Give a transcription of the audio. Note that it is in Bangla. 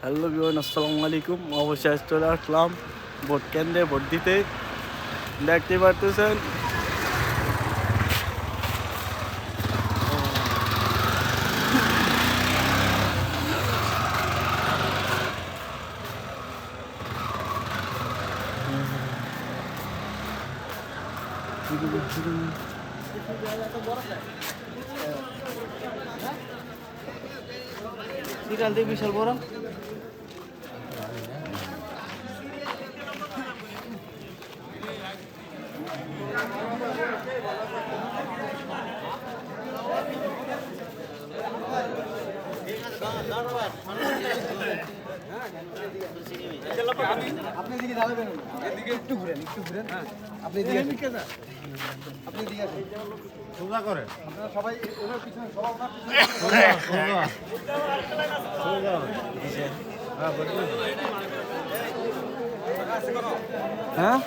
হ্যালো ভিউয়ার্স, আসসালামু আলাইকুম। অবশেষে চলে আসলাম ভোট কেন্দ্রে ভোট দিতে। দেখতে পারতেছেন সিরিয়াল দিয়ে বিশাল বড় আপনি দিকে দাঁড়াবেন, এদিকে একটু ঘুরেন, আপনি দিকে আপনি দিকে আসেন, সোজা করে আপনারা সবাই ওনার পিছনে, সবাই ওনার পিছনে হ্যাঁ।